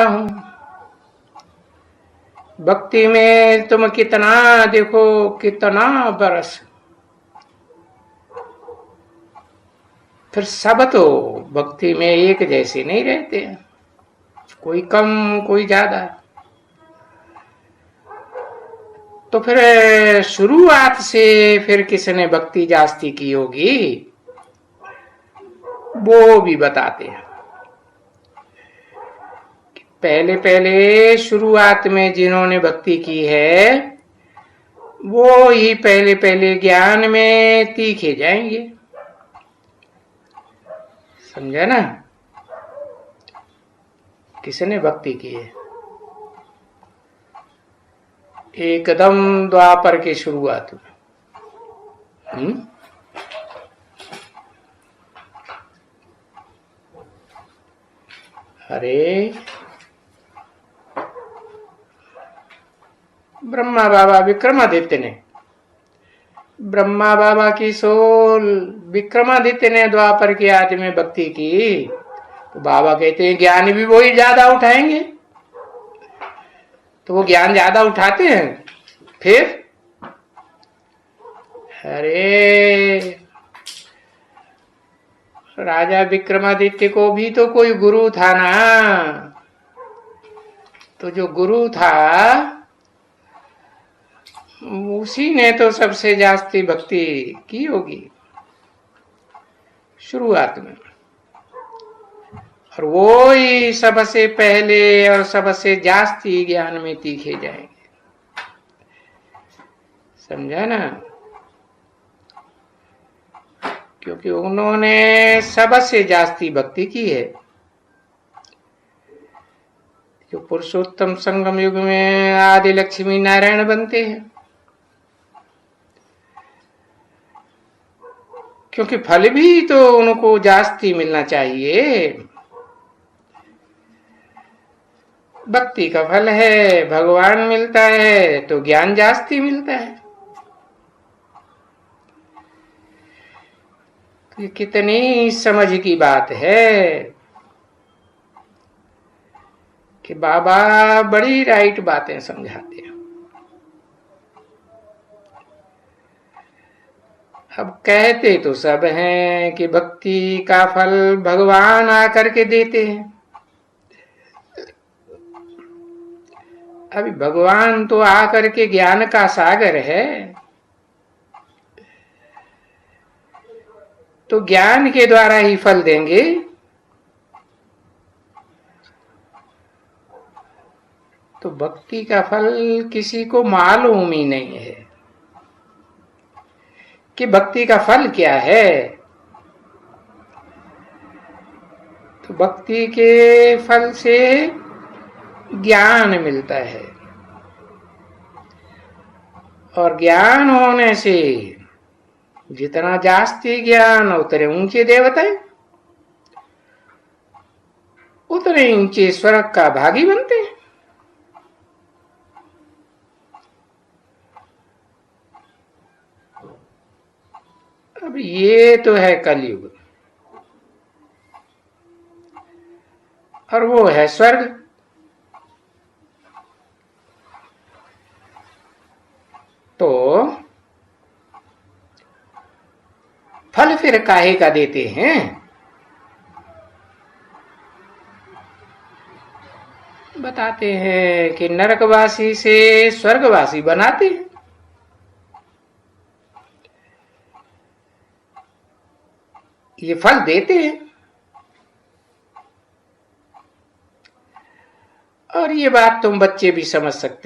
हूं। भक्ति में तुम कितना देखो, कितना बरस। फिर सब तो भक्ति में एक जैसे नहीं रहते हैं, कोई कम कोई ज्यादा। तो फिर शुरुआत से फिर किसने भक्ति जास्ती की होगी, वो भी बताते हैं। पहले पहले शुरुआत में जिन्होंने भक्ति की है, वो ही पहले पहले ज्ञान में तीखे जाएंगे। समझा ना, किसने भक्ति की है एकदम द्वापर की शुरुआत में। अरे ब्रह्मा बाबा विक्रमादित्य ने, ब्रह्मा बाबा की सोल विक्रमादित्य ने द्वापर की आदि में भक्ति की, तो बाबा कहते हैं ज्ञान भी वही ज्यादा उठाएंगे। तो वो ज्ञान ज्यादा उठाते हैं। फिर अरे राजा विक्रमादित्य को भी तो कोई गुरु था ना, तो जो गुरु था उसी ने तो सबसे जास्ती भक्ति की होगी शुरुआत में, और वो ही सबसे पहले और सबसे जास्ती ज्ञान में तीखे जाएंगे। समझा ना, क्योंकि उन्होंने सबसे जास्ती भक्ति की है। जो पुरुषोत्तम संगम युग में आदि लक्ष्मी नारायण बनते हैं, क्योंकि फल भी तो उनको जास्ती मिलना चाहिए। भक्ति का फल है, भगवान मिलता है तो ज्ञान जास्ती मिलता है। ये कितनी समझ की बात है कि बाबा बड़ी राइट बातें समझाते हैं। अब कहते तो सब हैं कि भक्ति का फल भगवान आकर के देते हैं। अभी भगवान तो आकर के ज्ञान का सागर है, तो ज्ञान के द्वारा ही फल देंगे। तो भक्ति का फल किसी को मालूम ही नहीं है कि भक्ति का फल क्या है। तो भक्ति के फल से ज्ञान मिलता है, और ज्ञान होने से जितना जास्ती ज्ञान उतने ऊंचे देवता, उतने ऊंचे स्वर्ग का भागी बनते हैं। अब ये तो है कलयुग, और वो है स्वर्ग। तो फल फिर काहे का देते हैं? बताते हैं कि नरकवासी से स्वर्गवासी बनाते हैं। ये फल देते हैं, और ये बात तुम बच्चे भी समझ सकते